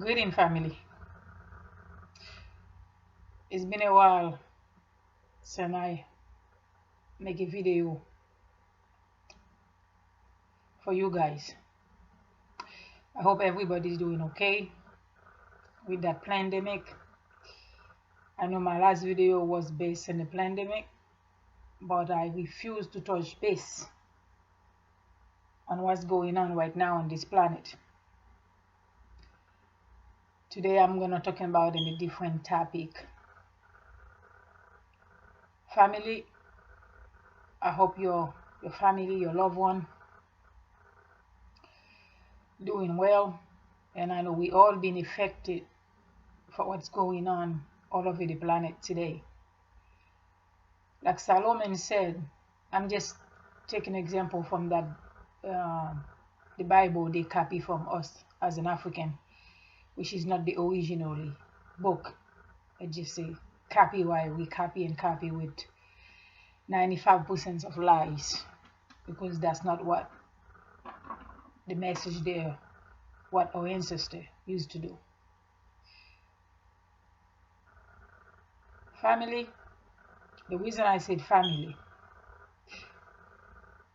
Greeting family. It's been a while since I make a video for you guys. I hope everybody's doing okay with that pandemic. I know my last video was based on the pandemic, but I refuse to touch base on what's going on right now on this planet. Today I'm gonna talk about a different topic. Family. I hope your family, your loved one, doing well, and I know we all been affected for what's going on all over the planet today. Like Solomon said, I'm just taking an example from that the Bible they copy from us as an African, which is not the original book. I just say copy why we copy and copy with 95% of lies, because that's not what the message there, what our ancestors used to do. Family, the reason I said family,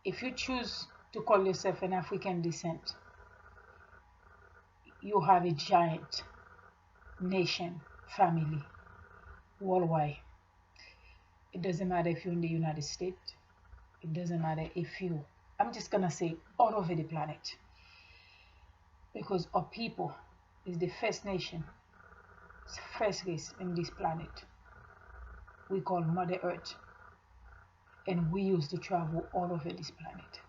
if you choose to call yourself an African descent, you have a giant nation, family, worldwide. It doesn't matter if you're in the United States. It doesn't matter if I'm just gonna say all over the planet. Because our people is the first nation, first race in this planet. We call Mother Earth. And we used to travel all over this planet.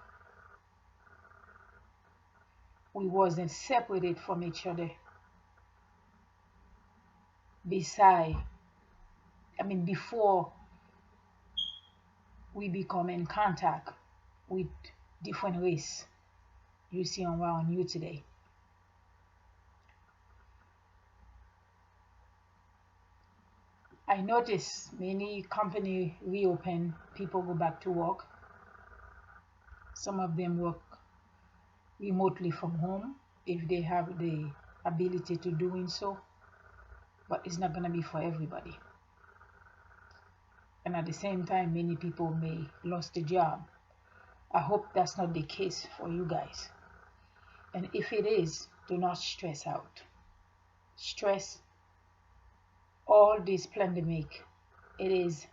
We wasn't separated from each other before we become in contact with different race you see around you today. I notice many company reopen, people go back to work. Some of them work remotely from home if they have the ability to doing so, but it's not going to be for everybody. And at the same time, many people may lost the job. I hope that's not the case for you guys. And if it is, do not stress out. Stress all this pandemic. It is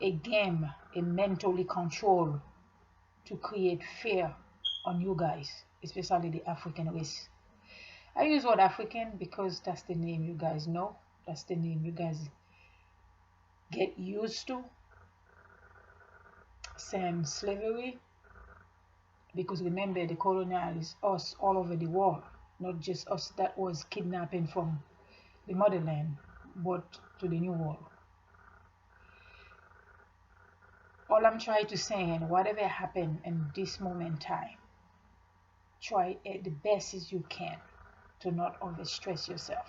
a game, a mentally control to create fear on you guys, especially the African race. I use word African because that's the name you guys know. That's the name you guys get used to. Same slavery. Because remember, the colonial is us all over the world, not just us that was kidnapping from the motherland, but to the new world. All I'm trying to say, and whatever happened in this moment in time, try the best as you can to not overstress yourself.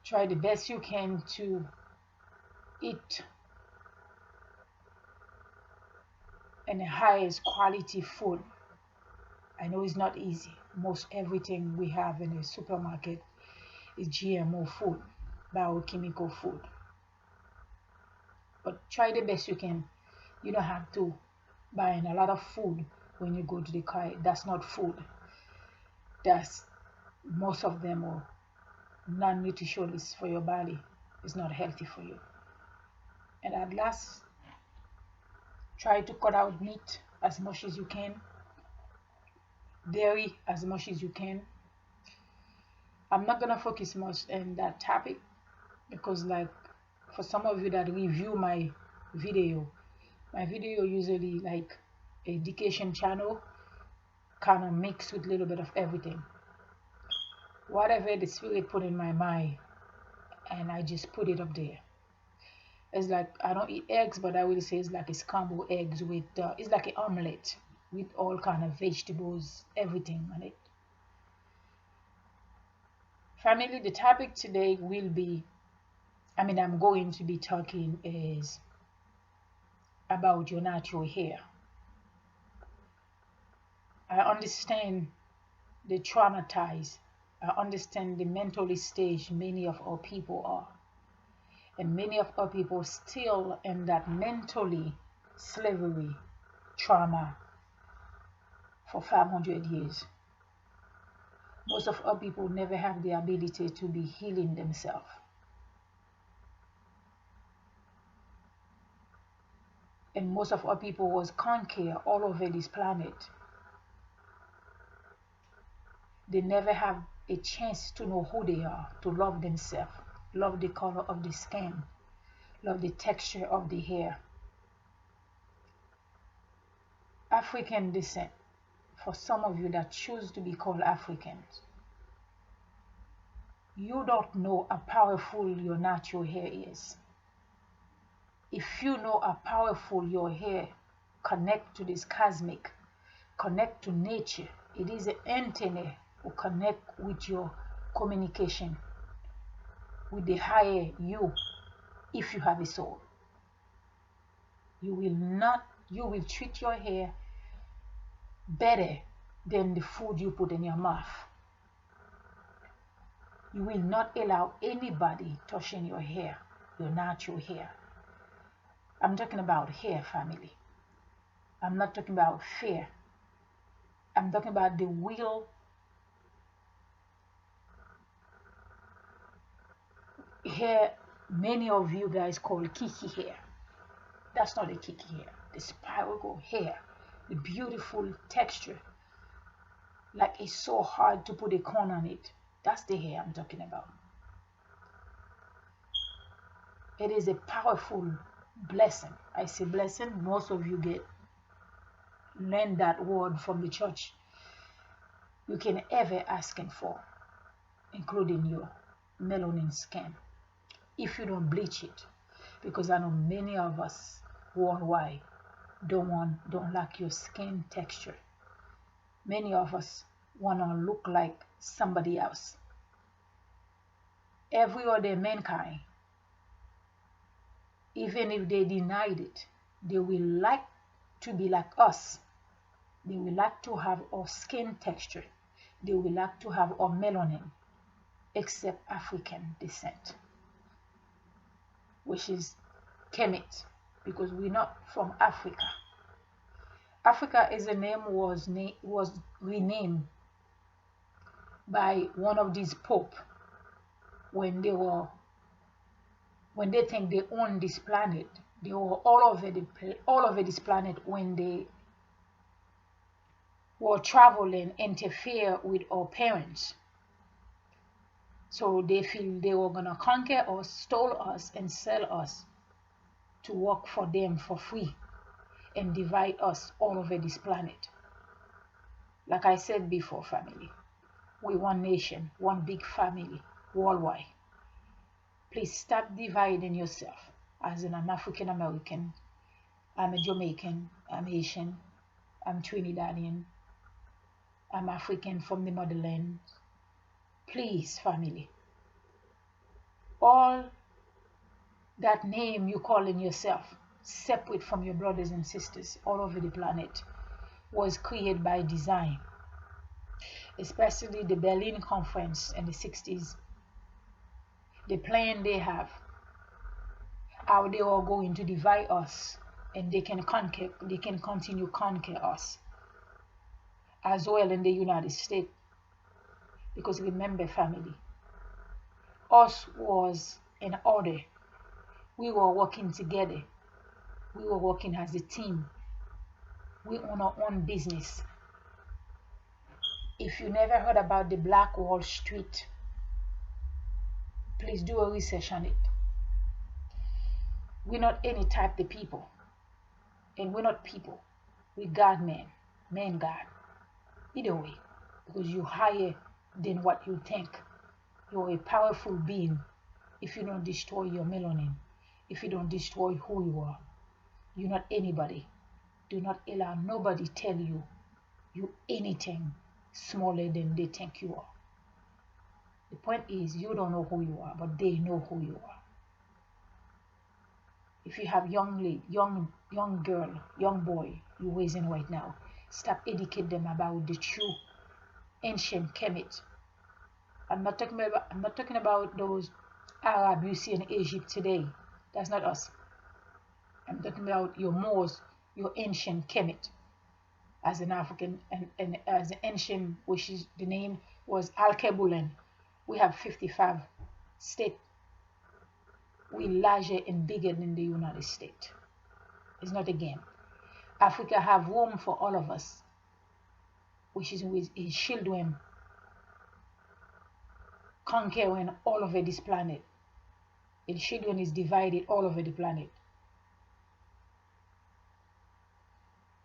Try the best you can to eat and the highest quality food. I know it's not easy. Most everything we have in the supermarket is GMO food, biochemical food. But try the best you can. You don't have to buy a lot of food when you go to the car. That's not food. That's most of them are non-nutritionist for your body. It's not healthy for you. And at last, try to cut out meat as much as you can, dairy as much as you can. I'm not gonna focus much on that topic because, like, for some of you that review my video usually like education channel, kind of mixed with a little bit of everything. Whatever the spirit put in my mind, and I just put it up there. It's like I don't eat eggs, but I will say it's like a scrambled eggs with it's like an omelette with all kind of vegetables, everything on it. Family, the topic today will be, I'm going to be talking is about your natural hair. I understand the traumatized I understand the mentally stage many of our people are. And many of our people still in that mentally slavery trauma for 500 years. Most of our people never have the ability to be healing themselves. And most of our people was conquered all over this planet. They never have a chance to know who they are, to love themselves, love the color of the skin, love the texture of the hair. African descent, for some of you that choose to be called Africans, you don't know how powerful your natural hair is. If you know how powerful your hair connect to this cosmic, connect to nature, it is an antenna who connect with your communication with the higher you. If you have a soul, you will treat your hair better than the food you put in your mouth. You will not allow anybody touching your hair, your natural hair. I'm talking about hair, family. I'm not talking about fear. I'm talking about the real hair many of you guys call kiki hair. That's not a kiki hair. The spiral hair, the beautiful texture, like it's so hard to put a corn on it. That's the hair I'm talking about. It is a powerful blessing. I say blessing. Most of you learn that word from the church. You can ever asking for, including your melanin skin, if you don't bleach it, because I know many of us worldwide don't like your skin texture. Many of us want to look like somebody else. Every other mankind, even if they denied it, they will like to be like us. They will like to have our skin texture. They will like to have our melanin, except African descent, which is Kemet, because we're not from Africa. Africa as a name was renamed by one of these pope when they think they own this planet. They were all over this planet when they were traveling, interfere with our parents. So they feel they were gonna conquer us, stole us, and sell us to work for them for free and divide us all over this planet. Like I said before, family, we one nation, one big family worldwide. Please stop dividing yourself. As in, I'm African American, I'm a Jamaican, I'm Haitian, I'm Trinidadian, I'm African from the motherland. Please, family, all that name you calling yourself, separate from your brothers and sisters all over the planet, was created by design. Especially the Berlin Conference in the 60s. The plan they have, how they are going to divide us, and they can continue conquer us as well in the United States. Because remember, family, us was in order. We were working together. We were working as a team. We own our own business. If you never heard about the Black Wall Street, please do a research on it. We're not any type of people. And we're not people. We're God-man, man-God. Either way, because you're higher than what you think. You're a powerful being if you don't destroy your melanin, if you don't destroy who you are. You're not anybody. Do not allow nobody tell you anything smaller than they think you are. The point is, you don't know who you are, but they know who you are. If you have young girl, young boy you're raising right now, stop educate them about the true ancient Kemet. I'm not talking about those Arab you see in Egypt today. That's not us. I'm talking about your Moors, your ancient Kemet, as an African, and as an ancient, which is the name was Al-Kebulan. We have 55 states. We larger and bigger than the United States. It's not a game. Africa have room for all of us, which is with his children conquering all over this planet. His children is divided all over the planet.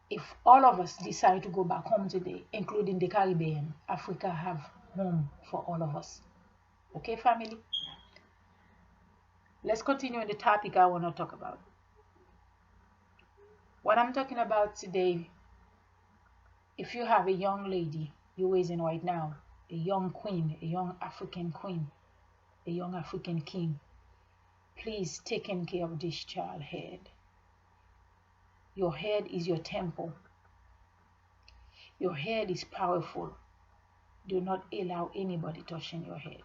If all of us decide to go back home today, including the Caribbean, Africa have home for all of us. Okay, family? Let's continue on the topic I want to talk about. What I'm talking about today, if you have a young lady you're raising right now, a young queen, a young African queen, a young African king, please take care of this child head. Your head is your temple. Your head is powerful. Do not allow anybody touching your head.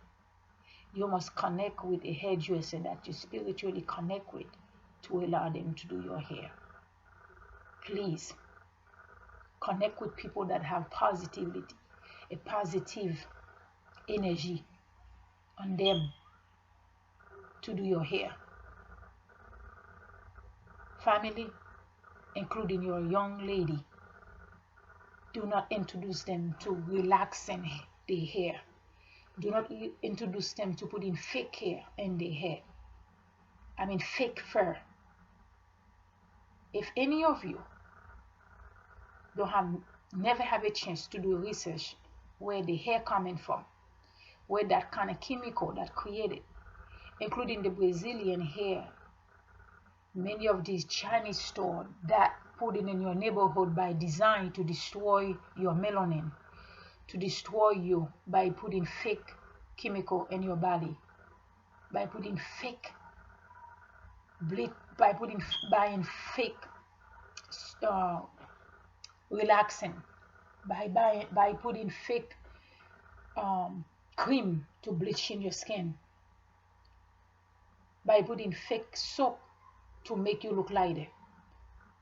You must connect with a hairdresser that you spiritually connect with to allow them to do your hair. Please connect with people that have positivity, a positive energy on them to do your hair. Family, including your young lady, do not introduce them to relaxing their hair. Do not introduce them to putting fake hair in their hair. I mean fake fur. If any of you never have a chance to do research where the hair coming from, where that kind of chemical that created, including the Brazilian hair, many of these Chinese stores that put it in your neighborhood by design to destroy your melanin, to destroy you by putting fake chemical in your body, by putting fake bleach, buying fake relaxing, by putting fake cream to bleach in your skin, by putting fake soap to make you look lighter.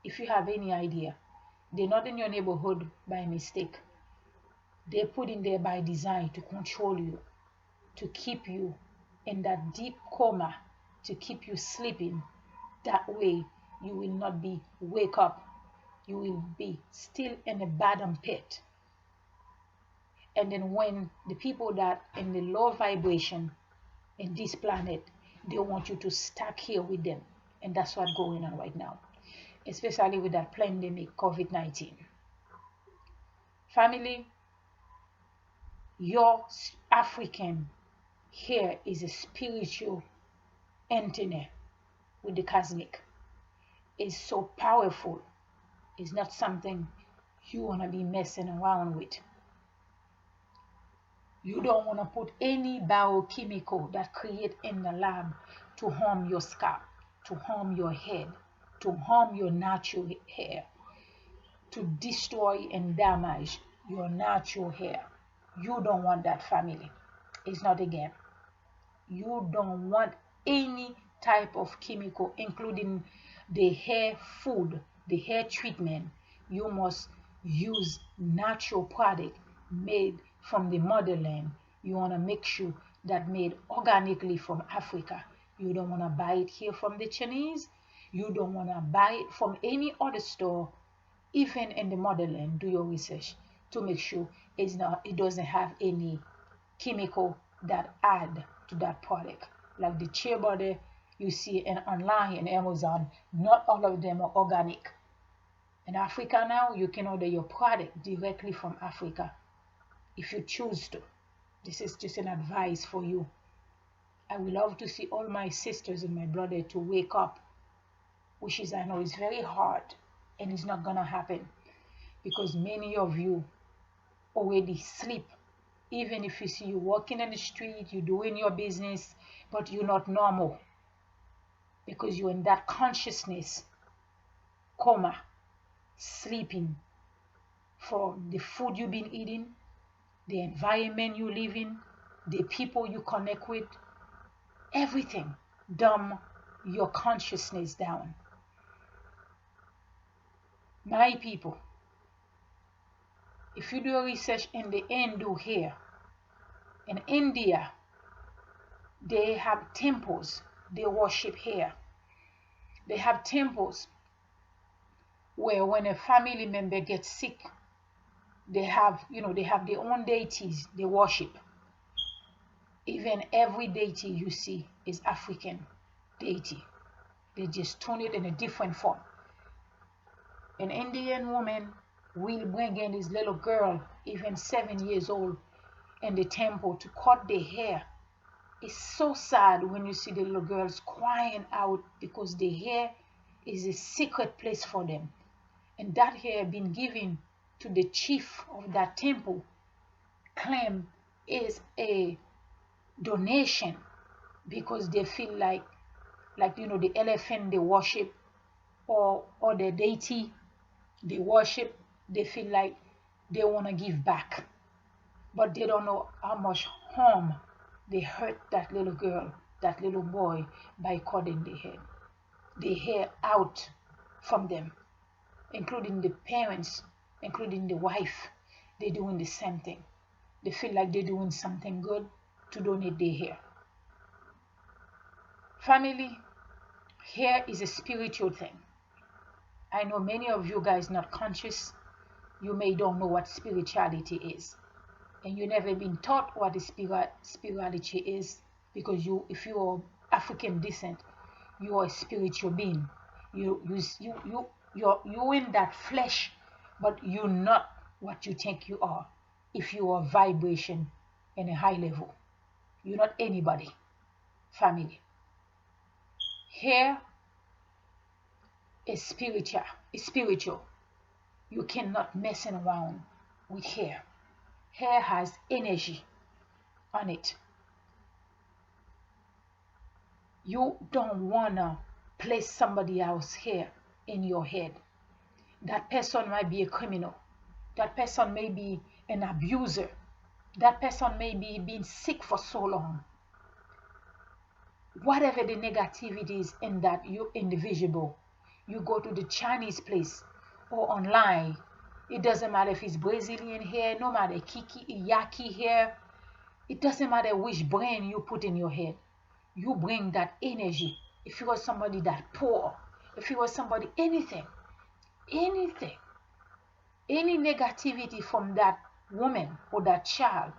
If you have any idea, they're not in your neighborhood by mistake. They're put in there by design to control you, to keep you in that deep coma, to keep you sleeping. That way you will not be wake up. You will be still in the bottom pit. And then when the people that in the low vibration in this planet, they want you to stuck here with them. And that's what's going on right now, especially with that pandemic COVID-19. Family, your African hair is a spiritual antenna with the cosmic. It's so powerful. It's not something you want to be messing around with. You don't want to put any biochemical that create in the lab to harm your scalp, to harm your head, to harm your natural hair, to destroy and damage your natural hair. You don't want that, family. It's not a game. You don't want any type of chemical, including the hair food, the hair treatment. You must use natural product made from the motherland. You want to make sure that made organically from Africa. You don't want to buy it here from the Chinese. You don't want to buy it from any other store, even in the motherland. Do your research to make sure it doesn't have any chemical that add to that product. Like the shea butter you see online in Amazon, not all of them are organic. In Africa now, you can order your product directly from Africa if you choose to. This is just an advice for you. I would love to see all my sisters and my brother to wake up, which is, I know, it's very hard and it's not gonna happen because many of you already sleep. Even if you see you walking in the street, you're doing your business, but you're not normal because you're in that consciousness coma, sleeping for the food you've been eating, the environment you live in, the people you connect with, everything. Dumb your consciousness down. My people, if you do research in the Hindu here, in India, they have temples they worship here. They have temples where when a family member gets sick, they have, they have their own deities they worship. Even every deity you see is African deity. They just tune it in a different form. An Indian woman will bring in this little girl, even 7 years old, in the temple to cut their hair. It's so sad when you see the little girls crying out because the hair is a secret place for them. And that hair been given to the chief of that temple, claim is a donation, because they feel like the elephant they worship, or the deity they worship, they feel like they want to give back, but they don't know how much harm they hurt that little girl, that little boy, by cutting the hair out from them, including the parents, including the wife. They're doing the same thing. They feel like they're doing something good to donate their hair. Family, hair is a spiritual thing. I know many of you guys not conscious. You may don't know what spirituality is, and you never been taught what the spirituality is, because if you are African descent, you are a spiritual being. You're in that flesh, but you're not what you think you are. If you are vibration in a high level, you're not anybody. Family, hair is spiritual. It's spiritual. You cannot mess around with hair. Hair has energy on it. You don't wanna place somebody else's hair in your head. That person might be a criminal. That person may be an abuser. That person may be being sick for so long. Whatever the negativity is in that you individual, you go to the Chinese place or online, it doesn't matter if it's Brazilian hair, no matter yaki hair, it doesn't matter which brand you put in your head. You bring that energy. If you are somebody that poor, if you are somebody, anything, any negativity from that woman or that child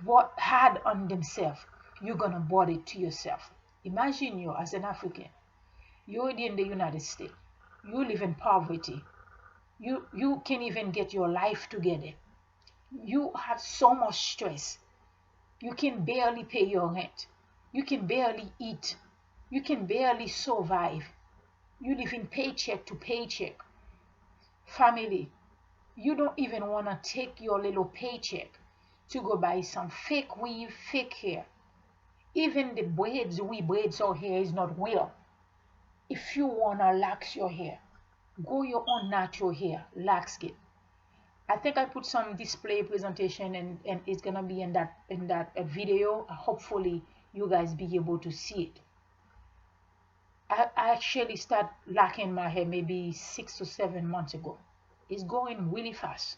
what had on themselves, you're gonna brought it to yourself. Imagine you as an African, you're in the United States, you live in poverty, you can't even get your life together, you have so much stress, you can barely pay your rent, you can barely eat, you can barely survive, you live in paycheck to paycheck. Family, you don't even want to take your little paycheck to go buy some fake weave, fake hair. Even the braids we braids our hair is not real. If you want to lax your hair, go your own natural hair, lax it. I think I put some display presentation, and it's gonna be in that video. Hopefully you guys be able to see it. I actually start lacking my hair maybe 6 to 7 months ago. It's going really fast.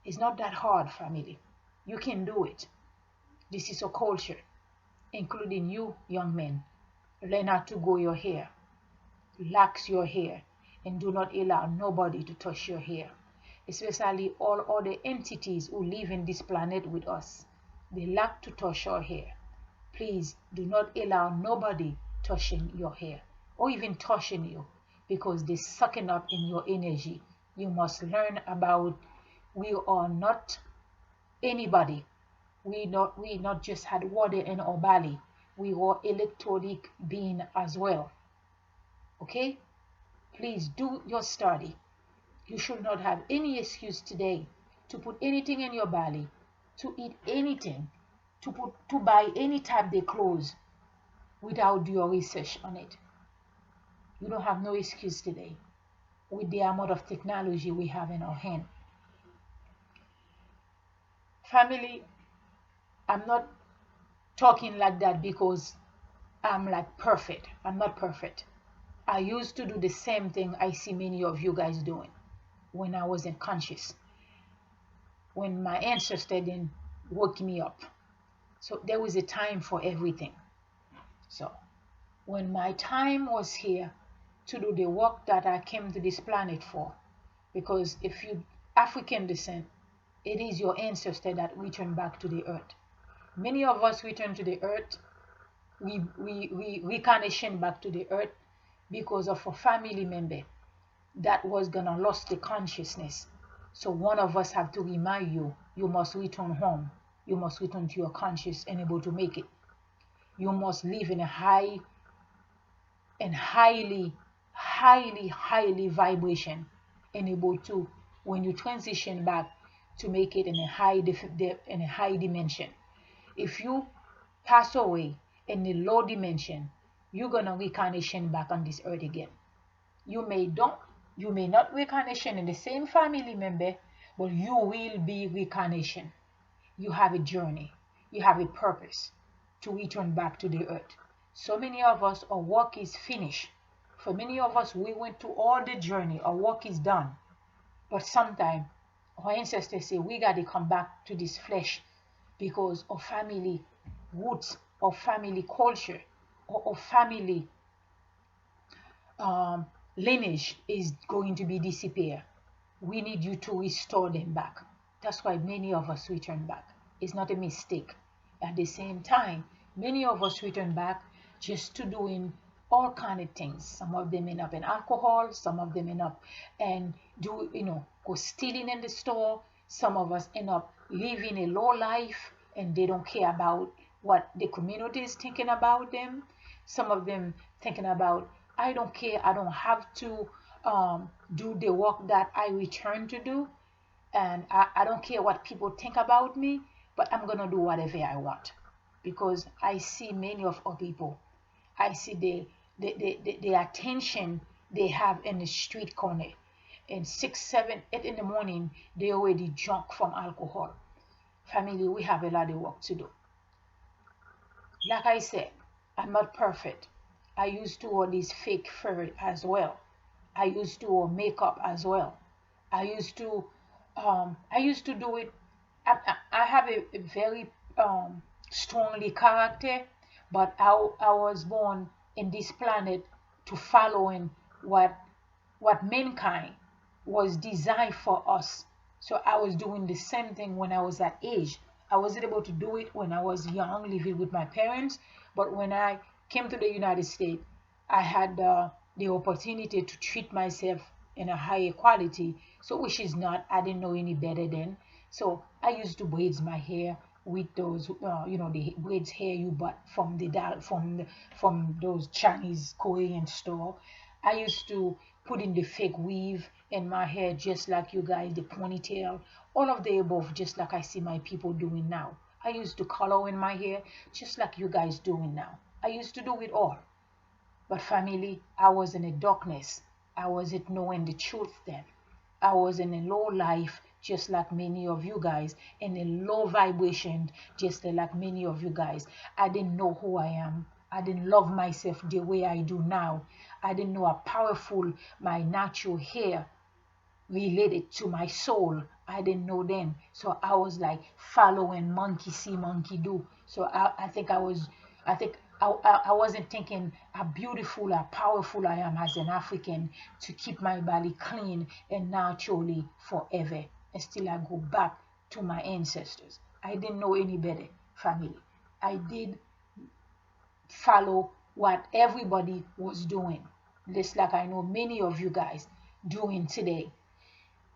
It's not that hard, family. You can do it. This is a culture, including you young men. Learn how to grow your hair, lax your hair, and do not allow nobody to touch your hair, especially all other entities who live in this planet with us. They like to touch our hair. Please do not allow nobody touching your hair or even touching you, because they're sucking up in your energy. You must learn about we are not anybody. We not just had water in our belly. We are electronic being as well. Okay? Please do your study. You should not have any excuse today to put anything in your belly, to eat anything, to buy any type of clothes without your research on it. You don't have no excuse today with the amount of technology we have in our hand. Family, I'm not talking like that because I'm like perfect. I'm not perfect. I used to do the same thing I see many of you guys doing when I wasn't conscious, when my ancestor didn't woke me up. So there was a time for everything. So when my time was here to do the work that I came to this planet for, because if you African descent, it is your ancestor that return back to the earth. Many of us return to the earth, we reincarnation back to the earth because of a family member that was gonna lost the consciousness. So one of us have to remind you, you must return home. You must return to your conscious and able to make it. You must live in a high and highly vibration and able to, when you transition back, to make it in a in a high dimension. If you pass away in a low dimension, you're gonna reincarnation back on this earth again. You may don't, you may not reincarnation in the same family member, but you will be reincarnation. You have a journey, you have a purpose to return back to the earth. So many of us, our work is finished. For many of us, we went through all the journey, our work is done. But sometimes our ancestors say we got to come back to this flesh because of family roots, of family culture, or of family um, lineage is going to be disappear. We need you to restore them back. That's why many of us return back. It's not a mistake. At the same time, many of us return back just to doing all kind of things. Some of them end up in alcohol, some of them end up and do, go stealing in the store. Some of us end up living a low life and they don't care about what the community is thinking about them. Some of them thinking about, I don't care, I don't have to do the work that I return to do, and I don't care what people think about me, but I'm gonna do whatever I want because I see many of our people. I see the attention they have in the street corner, and 6, 7, 8 in the morning they already drunk from alcohol. Family, we have a lot of work to do. Like I said, I'm not perfect. I used to wear this fake fur as well. I used to wear makeup as well. I used to do it. I have a very strongly character, but I was born in this planet to following what mankind was designed for us. So I was doing the same thing when I was that age. I wasn't able to do it when I was young, living with my parents. But when I came to the United States, I had the opportunity to treat myself in a higher quality. So which is not, I didn't know any better then. So I used to braid my hair with those, the braids hair you bought from from those Chinese Korean store. I used to put in the fake weave in my hair just like you guys, the ponytail, all of the above, just like I see my people doing now. I used to color in my hair just like you guys doing now. I used to do it all. But family, I was in a darkness. I wasn't knowing the truth then. I was in a low life, just like many of you guys, in a low vibration, just like many of you guys. I didn't know who I am. I didn't love myself the way I do now. I didn't know how powerful my natural hair related to my soul. I didn't know then. So I was like following monkey see, monkey do. So I think I wasn't thinking how beautiful, how powerful I am as an African to keep my body clean and naturally forever. And still I go back to my ancestors. I didn't know any better, family. I did follow what everybody was doing. Just like I know many of you guys doing today.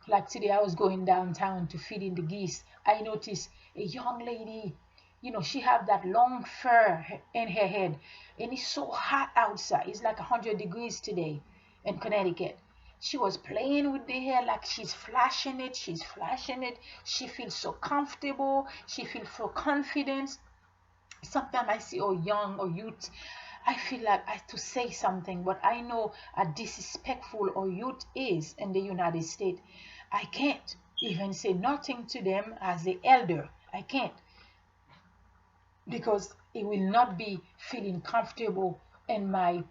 Like today, I was going downtown to feed in the geese. I noticed a young lady, she have that long fur in her head, and it's so hot outside. It's like 100 degrees today in Connecticut. She was playing with the hair like she's flashing it. She's flashing it. She feels so comfortable. She feels so confident. Sometimes I see a young or youth, I feel like I have to say something, but I know how disrespectful our youth is in the United States. I can't even say nothing to them as the elder. I can't. because it will not be feeling comfortable in my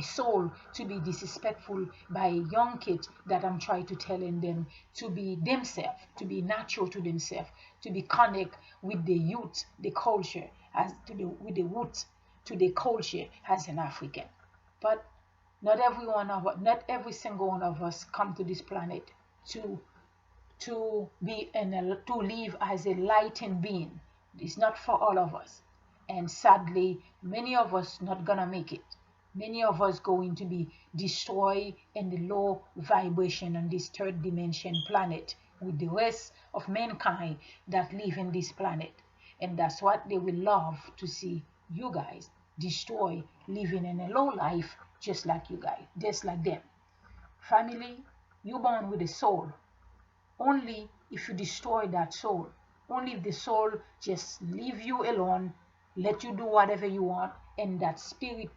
soul to be disrespectful by young kids that I'm trying to telling them to be themselves, to be natural to themselves, to be connect with the youth, the culture, as to the with the roots to the culture as an African. But not every single one of us come to this planet to to live as a lightened being. It's not for all of us, and sadly many of us not gonna make it. Many of us going to be destroyed in the low vibration on this third dimension planet with the rest of mankind that live in this planet. And that's what they will love to see you guys destroy, living in a low life just like you guys, just like them. Family, you born with a soul. Only if you destroy that soul, only if the soul just leave you alone, let you do whatever you want, and that spirit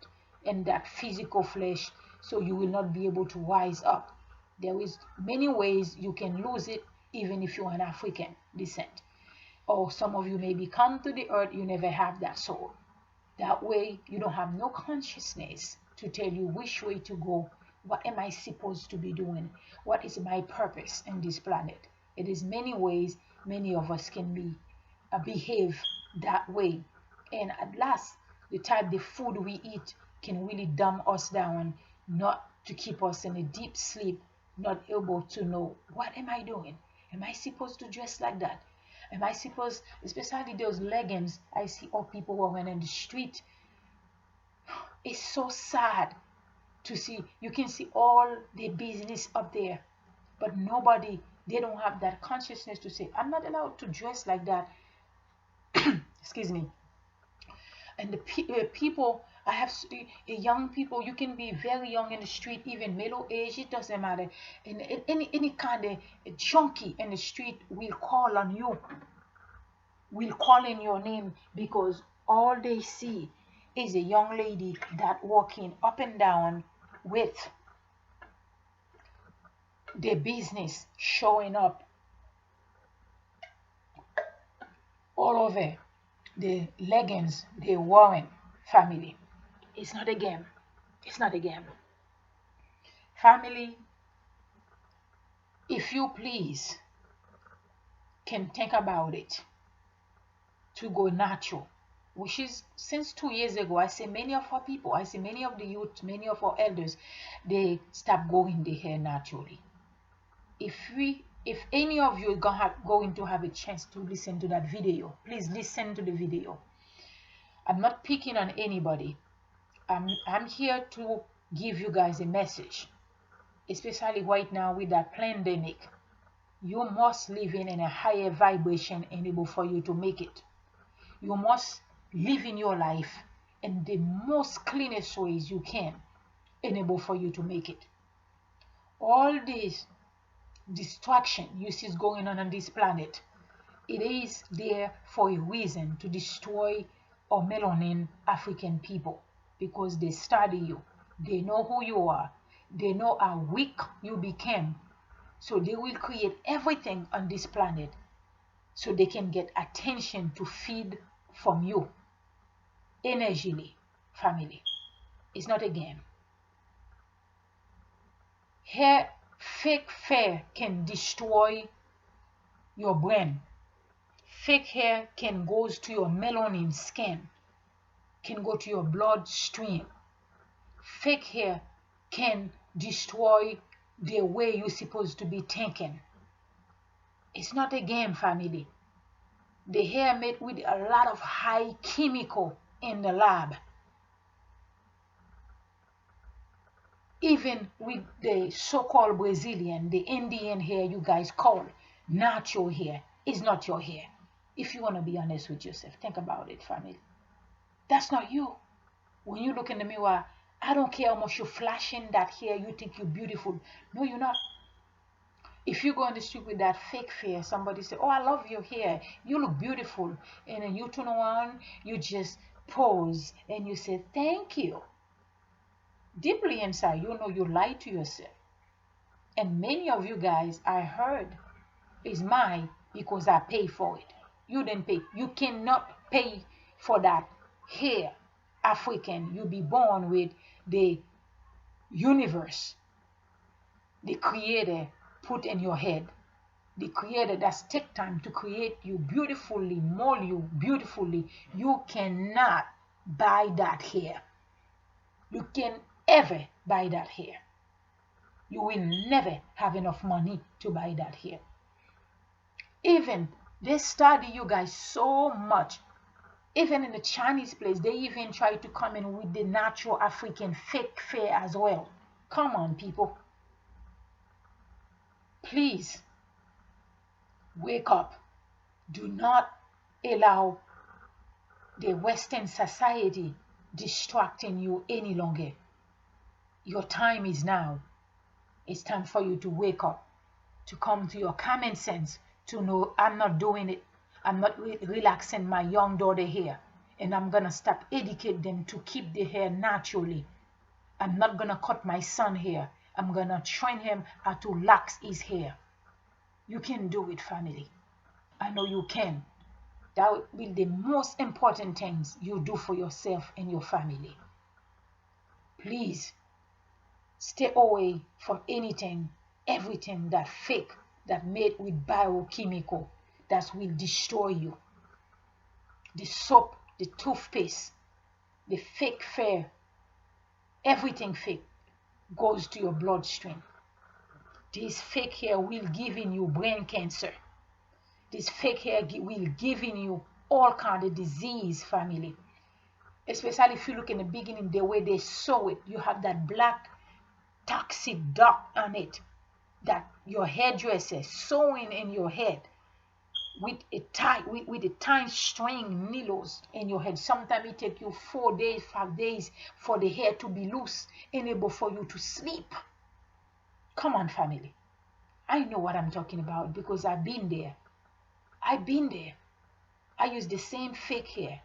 and that physical flesh, so you will not be able to rise up. There is many ways you can lose it, even if you're an African descent. Or some of you maybe come to the earth, you never have that soul. That way, you don't have no consciousness to tell you which way to go. What am I supposed to be doing? What is my purpose in this planet? It is many ways many of us can behave that way. And at last, the food we eat can really dumb us down, not to keep us in a deep sleep, not able to know, what am I doing? Am I supposed to dress like that? Am I supposed, especially those leggings I see all people wearing in the street? It's so sad to see. You can see all the business up there, but nobody, they don't have that consciousness to say, I'm not allowed to dress like that. Excuse me. And the people, I have young people, you can be very young in the street, even middle age, it doesn't matter. And any kind of junkie in the street will call on you, will call in your name, because all they see is a young lady that walking up and down with their business showing up all over the leggings they're wearing. Family, it's not a game. It's not a game. Family, if you please can think about it, to go natural, which is since 2 years ago, I see many of our people, I see many of the youth, many of our elders, they stop going their hair naturally. If any of you are going to have a chance to listen to that video, please listen to the video. I'm not picking on anybody. I'm here to give you guys a message, especially right now with that pandemic. You must live in a higher vibration enable for you to make it. You must live in your life in the most cleanest ways you can enable for you to make it. All this distraction you see is going on this planet, it is there for a reason, to destroy our melanin African people, because they study you, they know who you are, they know how weak you became, so they will create everything on this planet so they can get attention to feed from you energy. Family, it's not a game. Hair, fake hair can destroy your brain. Fake hair can go to your melanin skin, can go to your bloodstream. Fake hair can destroy the way you're supposed to be thinking. It's not a game, family. The hair made with a lot of high chemical in the lab. Even with the so-called Brazilian, the Indian hair you guys call natural hair, is not your hair. If you want to be honest with yourself, think about it, family. That's not you. When you look in the mirror, I don't care how much you're flashing that hair, you think you're beautiful. No, you're not. If you go on the street with that fake hair, somebody say, oh, I love your hair, you look beautiful, and then you turn around, you just pose and you say thank you. Deeply inside, you know you lied to yourself. And many of you guys, I heard, is mine because I pay for it. You didn't pay. You cannot pay for that hair. African, you be born with the universe, the creator put in your head. The creator that's take time to create you beautifully, mold you beautifully. You cannot buy that hair. You can ever buy that hair. You will never have enough money to buy that hair. Even they study you guys so much. Even in the Chinese place, they even try to come in with the natural African fake hair as well. Come on, people. Please wake up. Do not allow the Western society distracting you any longer. Your time is now. It's time for you to wake up, to come to your common sense, to know I'm not doing it. I'm not relaxing my young daughter here, and I'm gonna stop educate them to keep the hair naturally. I'm not gonna cut my son hair. I'm gonna train him how to lax his hair. You can do it, family. I know you can. That will be the most important things you do for yourself and your family. Please stay away from anything, everything that fake, that made with biochemical, that will destroy you. The soap, the toothpaste, the fake hair, everything fake goes to your bloodstream. This fake hair will give in you brain cancer. This fake hair will give in you all kind of disease, family. Especially if you look in the beginning, the way they sew it, you have that black toxic dot on it that your hairdresser sewing in your head with a tight string needles in your head. Sometimes it take you 4 days, 5 days for the hair to be loose, enable for you to sleep. Come on, family. I know what I'm talking about because I've been there. I use the same fake hair.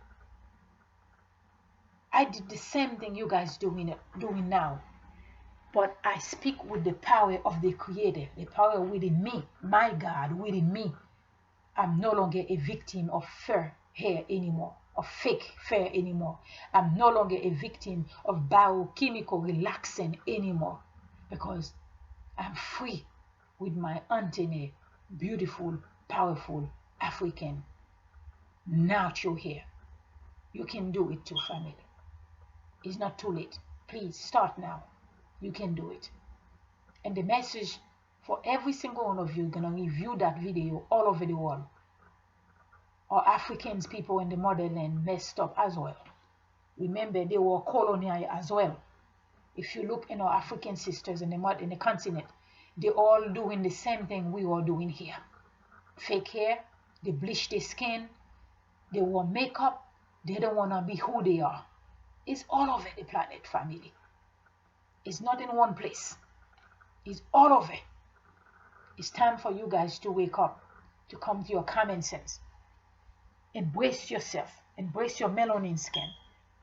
I did the same thing you guys doing now. But I speak with the power of the Creator, the power within me, my God within me. I'm no longer a victim of fake hair anymore, of fake hair anymore. I'm no longer a victim of biochemical relaxing anymore, because I'm free with my antennae, beautiful, powerful African natural hair. You can do it too, family. It's not too late. Please start now. You can do it. And the message for every single one of you gonna review that video all over the world. Our Africans, people in the motherland, messed up as well. Remember, they were colonial as well. If you look in our African sisters in the continent, they all doing the same thing we are doing here. Fake hair, they bleach their skin, they wear makeup, they don't wanna be who they are. It's all over the planet, family. It's not in one place. It's all over. It's time for you guys to wake up, to come to your common sense. Embrace yourself. Embrace your melanin skin.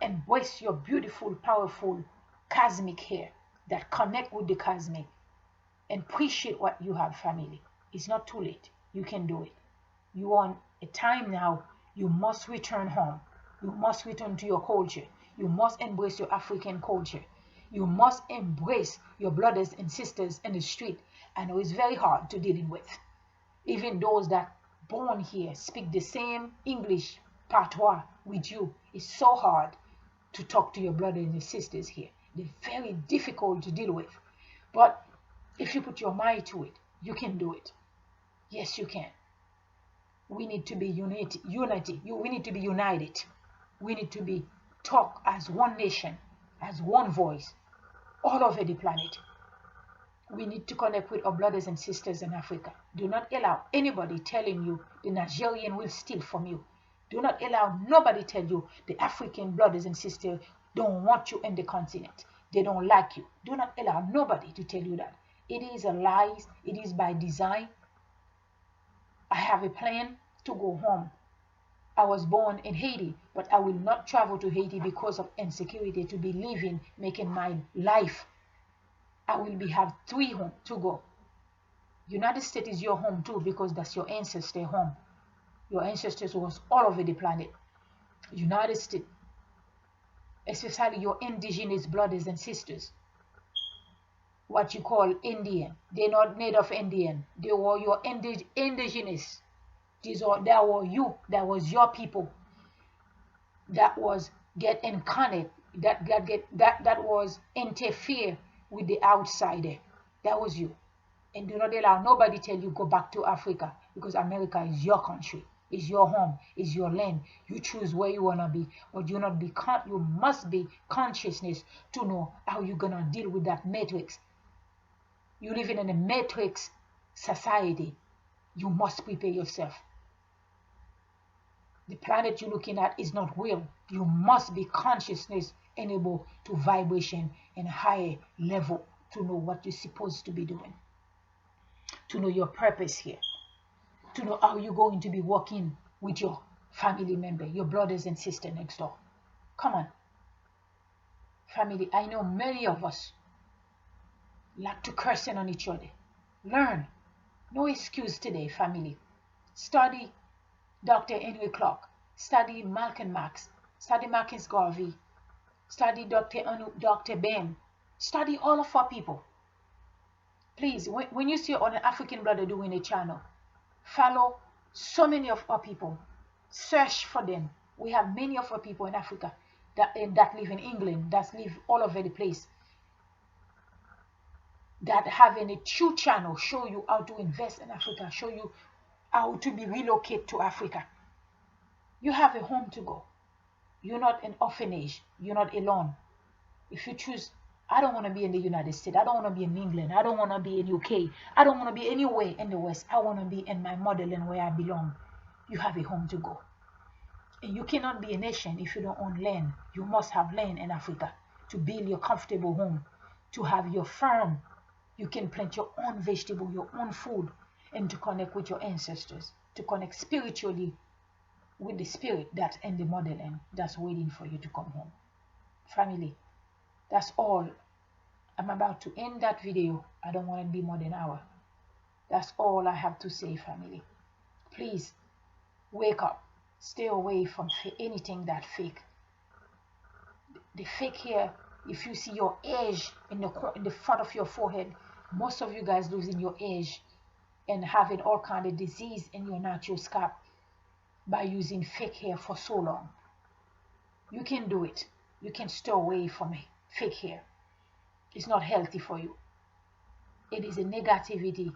Embrace your beautiful, powerful, cosmic hair that connect with the cosmic. And appreciate what you have, family. It's not too late. You can do it. You are on a time now. You must return home. You must return to your culture. You must embrace your African culture. You must embrace your brothers and sisters in the street. I know it's very hard to deal with. Even those that born here speak the same English patois with you. It's so hard to talk to your brothers and sisters here. They're very difficult to deal with. But if you put your mind to it, you can do it. Yes, you can. We need to be unity. We need to be united. We need to be talk as one nation, as one voice, all over the planet. We need to connect with our brothers and sisters in Africa. Do not allow anybody telling you the Nigerian will steal from you. Do not allow nobody tell you the African brothers and sisters don't want you in the continent. They don't like you. Do not allow nobody to tell you that. It is a lie. It is by design. I have a plan to go home. I was born in Haiti, but I will not travel to Haiti because of insecurity to be living, making my life. I will have 3 homes to go. United States is your home too, because that's your ancestor home. Your ancestors was all over the planet. United States, especially your indigenous brothers and sisters, what you call Indian. They're not native Indian. They were your indigenous. That were you. That was your people. That was get incarnate. That was interfere with the outsider. That was you. And do not allow nobody tell you go back to Africa, because America is your country, is your home, is your land. You choose where you wanna be, but you must be consciousness to know how you're gonna deal with that matrix. You living in a matrix society. You must prepare yourself. The planet you're looking at is not real. You must be consciousness enabled to vibration and higher level to know what you're supposed to be doing, to know your purpose here, to know how you're going to be working with your family member, your brothers and sisters next door. Come on. Family, I know many of us like to cursing on each other. Learn. No excuse today, family. Study Dr. Henry Clark. Study Malcolm X. Study Marcus Garvey. Study Dr. Ben. Study all of our people. Please, when you see an African brother doing a channel, follow so many of our people. Search for them. We have many of our people in Africa that live in England, that live all over the place, that having a true channel, show you how to invest in Africa, show you how to be relocated to Africa. You have a home to go. You're not an orphanage. You're not alone. If you choose, I don't want to be in the United States, I don't want to be in England, I don't want to be in UK, I don't want to be anywhere in the West, I want to be in my motherland where I belong. You have a home to go. And you cannot be a nation if you don't own land. You must have land in Africa to build your comfortable home, to have your farm. You can plant your own vegetable, your own food, and to connect with your ancestors, to connect spiritually with the spirit that's in the motherland that's waiting for you to come home. Family, that's all. I'm about to end that video. I don't want to be more than an hour. That's all I have to say, family. Please wake up. Stay away from anything that fake. The fake here, if you see your age in the front of your forehead, most of you guys losing your age and having all kind of disease in your natural scalp by using fake hair for so long. You can do it. You can stay away from fake hair. It's not healthy for you. It is a negativity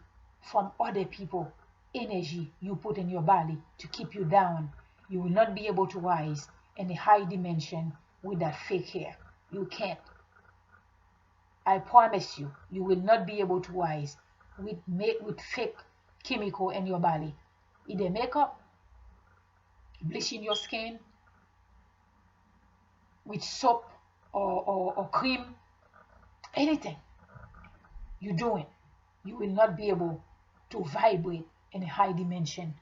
from other people, energy you put in your body to keep you down. You will not be able to rise in a high dimension with that fake hair. You can't. I promise you, you will not be able to rise with fake chemical in your body. Either makeup, bleaching your skin with soap or cream, anything you do it, you will not be able to vibrate in a high dimension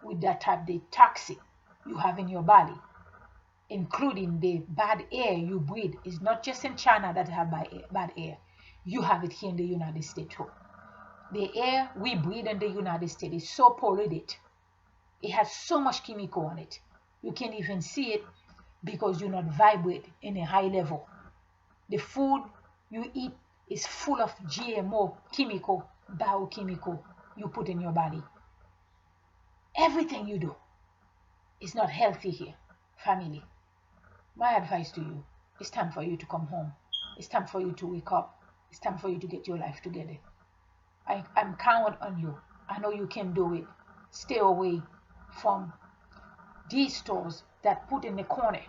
with that type of toxic you have in your body, including the bad air you breathe. It's not just in China that have bad air. You have it here in the United States too. The air we breathe in the United States is so polluted. It has so much chemical on it. You can't even see it because you not vibrate in a high level. The food you eat is full of GMO, chemical, biochemical you put in your body. Everything you do is not healthy here, family. My advice to you, it's time for you to come home. It's time for you to wake up. It's time for you to get your life together. I'm counting on you. I know you can do it. Stay away from these stores that put in the corner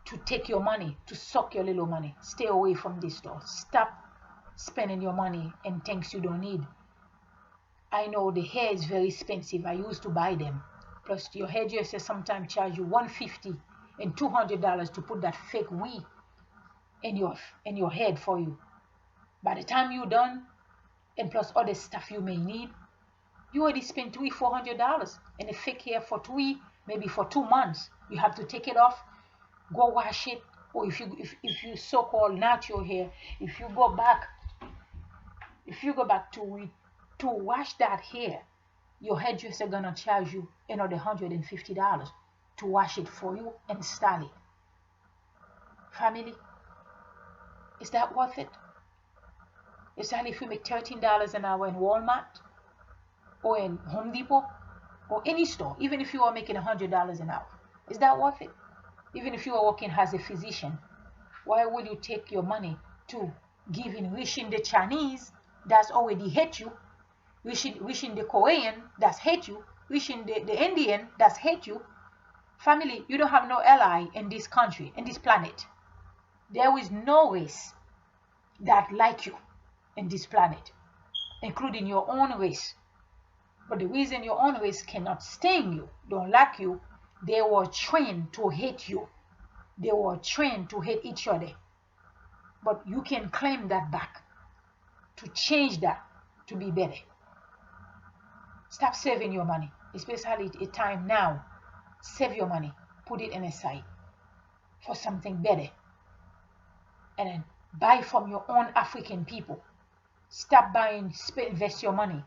to take your money, to suck your little money. Stay away from these stores. Stop spending your money in things you don't need. I know the hair is very expensive. I used to buy them. Plus your hairdresser sometimes charge you $150 and $200 to put that fake wig in your head for you. By the time you're done, and plus other stuff you may need, you already spent $300-400 in a fake hair for maybe for 2 months. You have to take it off, go wash it, or if you so-called natural hair, if you go back to wash that hair, your hairdresser gonna charge you another $150 to wash it for you and install it. Family, is that worth it? Especially if you make $13 an hour in Walmart or in Home Depot or any store, even if you are making $100 an hour. Is that worth it? Even if you are working as a physician, why would you take your money to give in wishing the Chinese that's already hate you, wishing the Korean that's hate you, wishing the Indian that's hate you? Family, you don't have no ally in this country, in this planet. There is no race that like you in this planet, including your own race. But the reason your own race cannot stand you, don't like you, they were trained to hate you. They were trained to hate each other. But you can claim that back, to change that, to be better. Stop saving your money, especially at a time now. Save your money, put it in a side for something better. And then buy from your own African people. Stop buying, invest your money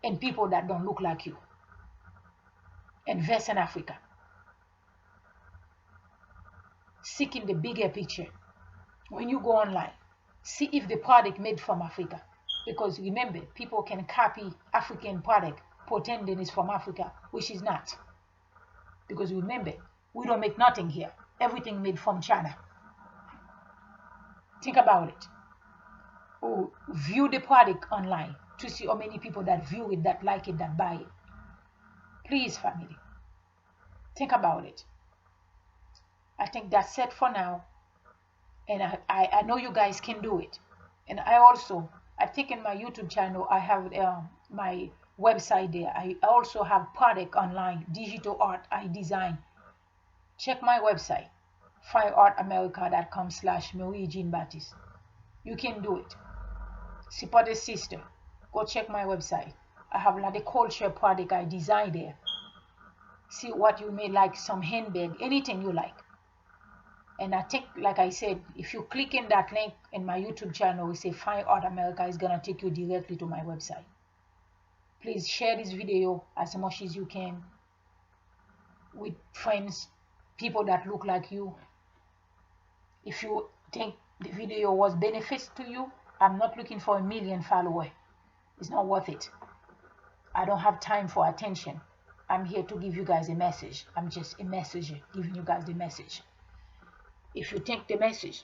in people that don't look like you. Invest in Africa. Seeking the bigger picture. When you go online, see if the product made from Africa. Because remember, people can copy African product pretending it's from Africa, which is not. Because remember, we don't make nothing here. Everything made from China. Think about it. Or view the product online to see how many people that view it, that like it, that buy it. Please, family, think about it. I think that's it for now. And I know you guys can do it. And I think in my YouTube channel, I have my website there. I also have product online, digital art I design. Check my website, fineartamerica.com/Marie Jean Baptiste. You can do it. Support a sister. Go check my website. I have a lot of culture product I design there. See what you may like, some handbag, anything you like. And I think, like I said, if you click in that link in my YouTube channel, we say Fine Art America, is going to take you directly to my website. Please share this video as much as you can with friends, people that look like you. If you think the video was benefits to you, I'm not looking for 1 million followers. It's not worth it. I don't have time for attention. I'm here to give you guys a message. I'm just a messenger giving you guys the message. If you think the message,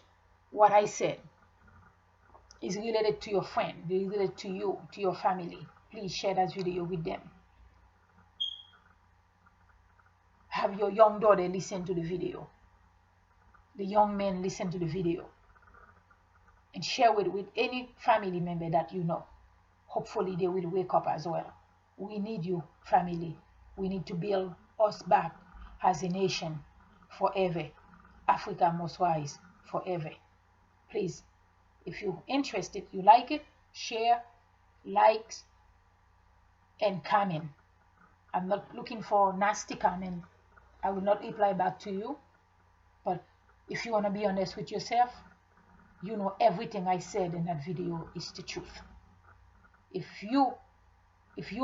what I said, is related to your friend, related to you, to your family, please share that video with them. Have your young daughter listen to the video. The young men listen to the video. And share it with any family member that you know. Hopefully they will wake up as well. We need you, family. We need to build us back as a nation forever. Africa must rise forever. Please, if you're interested, you like it, share, likes, and comment. I'm not looking for nasty comment. I will not reply back to you. But if you want to be honest with yourself, you know everything I said in that video is the truth. If you,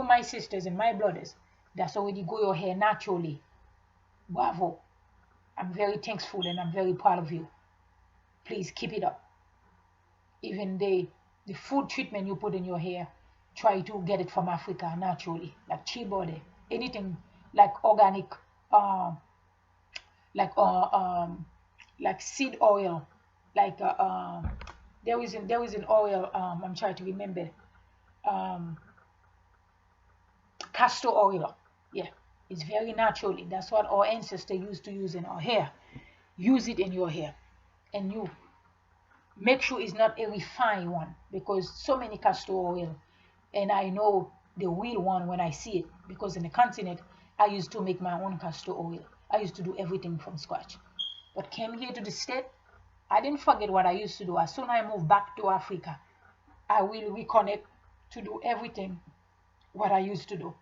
my sisters and my brothers, that's already grow your hair naturally, bravo. I'm very thankful and I'm very proud of you. Please keep it up. Even the food treatment you put in your hair, try to get it from Africa naturally, like chia butter, anything like organic, like seed oil, like there is an oil. I'm trying to remember. Castor oil. Yeah. It's very naturally. That's what our ancestors used to use in our hair. Use it in your hair. And you make sure it's not a refined one, because so many castor oil, and I know the real one when I see it, because in the continent I used to make my own castor oil. I used to do everything from scratch. But came here to the state, I didn't forget what I used to do. As soon as I moved back to Africa, I will reconnect to do everything what I used to do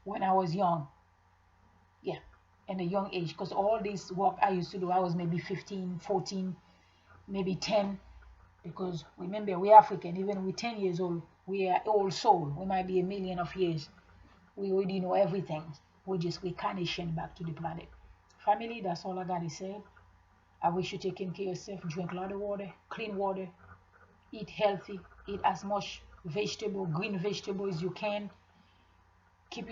when I was young. Yeah, in a young age, because all this work I used to do, I was maybe 15, 14, maybe 10, because remember, we're African. Even with 10 years old, we are old soul. We might be a million of years. We already know everything. we're just reconnection back to the planet. Family, that's all I gotta say. I wish you taking care of yourself. Drink a lot of water, clean water, eat healthy, eat as much vegetable, green vegetable as you can. Keep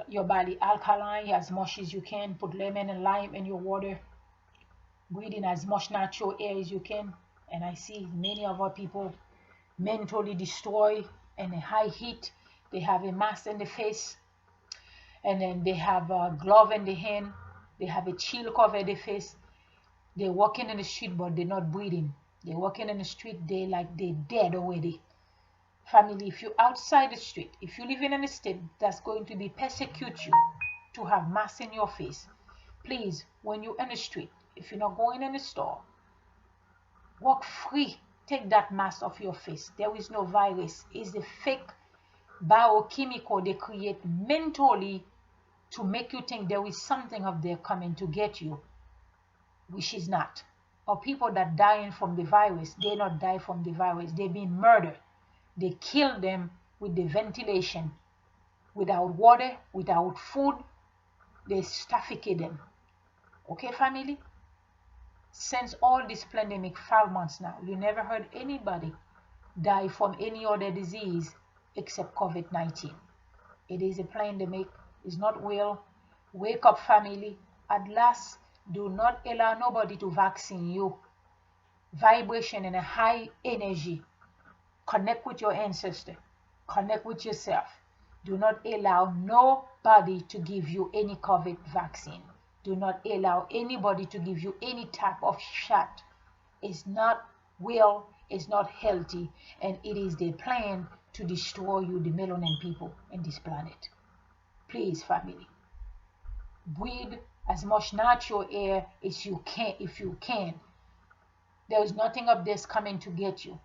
your body alkaline as much as you can. Put lemon and lime in your water. Breathe in as much natural air as you can. And I see many of our people mentally destroyed and in high heat. They have a mask in the face, and then they have a glove in the hand. They have a chill cover the face. They're walking in the street, but they're not breathing. They're walking in the street, they're dead already. Family, if you're outside the street, if you're living in a state that's going to be persecute you to have mask in your face, please, when you're in the street, if you're not going in the store, walk free. Take that mask off your face. There is no virus. It's the fake biochemical they create mentally to make you think there is something up there coming to get you, which is not. Or people that dying from the virus, they not die from the virus. They been murdered. They kill them with the ventilation, without water, without food. They suffocate them. Okay, family? Since all this pandemic, 5 months now, you never heard anybody die from any other disease except COVID-19. It is a pandemic. It's not real. Wake up, family. At last, do not allow nobody to vaccine you. Vibration and a high energy. Connect with your ancestor. Connect with yourself. Do not allow nobody to give you any COVID vaccine. Do not allow anybody to give you any type of shot. It's not real, it's not healthy, and it is the plan to destroy you, the melanin people, in this planet. Please, family, breathe as much natural air as you can, if you can. There is nothing up there coming to get you.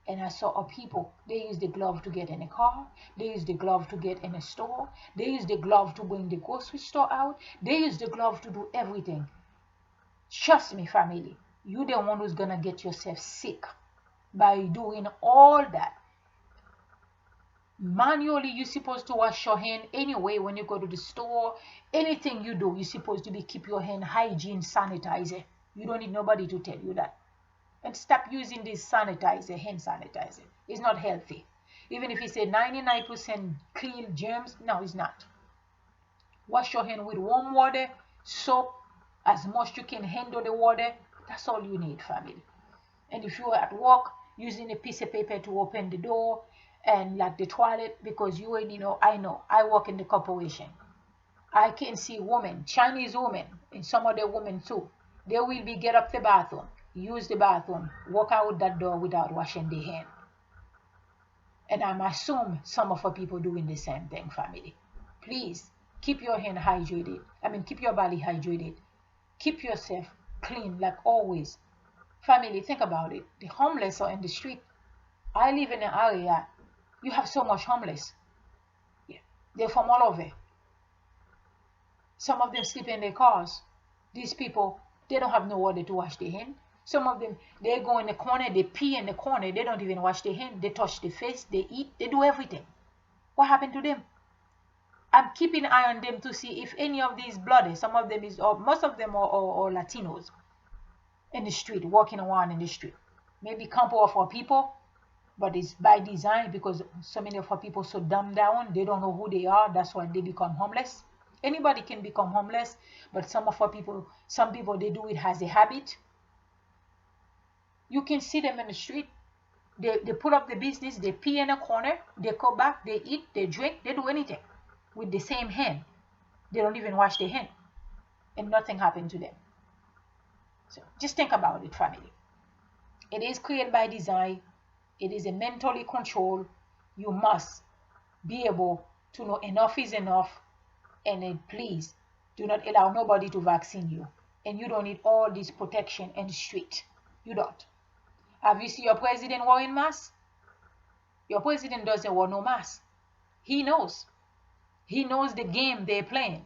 And I saw people, they use the glove to get in a car, they use the glove to get in a store, they use the glove to bring the grocery store out, they use the glove to do everything. Trust me, family, you're the one who's gonna get yourself sick by doing all that. Manually, you're supposed to wash your hand anyway when you go to the store. Anything you do, you're supposed to be keep your hand hygiene, sanitizer. You don't need nobody to tell you that. And stop using this sanitizer, hand sanitizer. It's not healthy. Even if it's a 99% clean germs, no, it's not. Wash your hand with warm water, soap, as much you can handle the water. That's all you need, family. And if you're at work, using a piece of paper to open the door and like the toilet, because you already know, I work in the corporation. I can see women, Chinese women, and some other women too. They will be get up the bathroom, use the bathroom, walk out that door without washing their hand. And I'm assuming some of our people doing the same thing, family. Please keep your hand hydrated. Keep your body hydrated. Keep yourself clean like always. Family, think about it. The homeless are in the street. I live in an area, you have so much homeless. Yeah. They're from all over. Some of them sleep in their cars. These people, they don't have no water to wash their hand. Some of them, they go in the corner, they pee in the corner, they don't even wash their hand, they touch their face, they eat, they do everything. What happened to them? I'm keeping an eye on them to see if any of these bloody, some of them is, or most of them are Latinos in the street, walking around in the street. Maybe couple of our people, but it's by design because so many of our people so dumbed down, they don't know who they are, that's why they become homeless. Anybody can become homeless, but some of our people, some people, they do it as a habit. You can see them in the street. They put up the business, they pee in a corner, they go back, they eat, they drink, they do anything with the same hand. They don't even wash their hand, and nothing happened to them. So just think about it, family. It is created by design. It is a mentally control. You must be able to know enough is enough, and then please do not allow nobody to vaccine you. And you don't need all this protection in the street. You don't. Have you seen your president wearing mask? Your president doesn't wear no mask. He knows. He knows the game they're playing.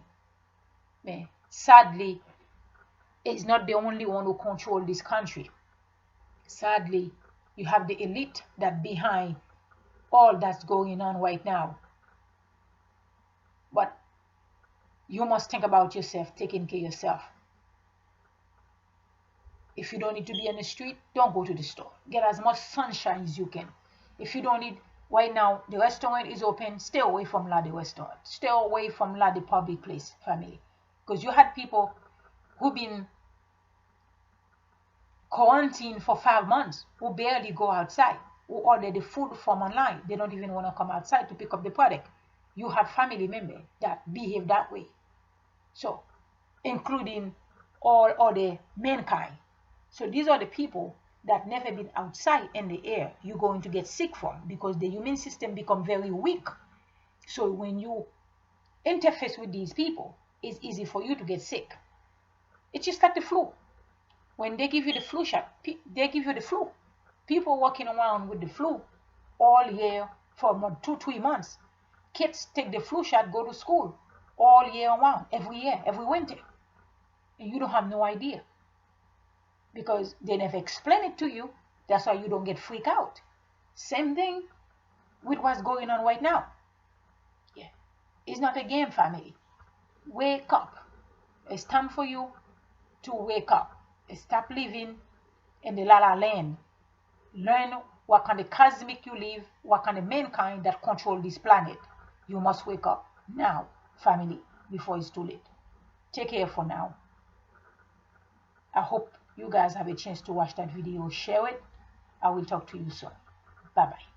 Man, sadly, he's not the only one who controls this country. Sadly, you have the elite that behind all that's going on right now. But You must think about yourself, taking care of yourself. If you don't need to be in the street, don't go to the store. Get as much sunshine as you can. If you don't need, right now, the restaurant is open, stay away from the restaurant. Stay away from the public place, family. Because you had people who've been quarantined for 5 months who barely go outside, who order the food from online. They don't even want to come outside to pick up the product. You have family members that behave that way. So, including all other mankind. So these are the people that never been outside in the air you're going to get sick from, because the immune system become very weak. So when you interface with these people, it's easy for you to get sick. It's just like the flu. When they give you the flu shot, they give you the flu. People walking around with the flu all year for 2-3 months. Kids take the flu shot, go to school all year round, every year, every winter. And you don't have no idea, because they never explain it to you. That's why you don't get freaked out. Same thing with what's going on right now. Yeah, it's not a game, family. Wake up. It's time for you to wake up. Stop living in the la la land. Learn what kind of cosmic you live, what kind of mankind that control this planet. You must wake up now, family, before it's too late. Take care for now. I hope you guys have a chance to watch that video. Share it. I will talk to you soon. Bye bye.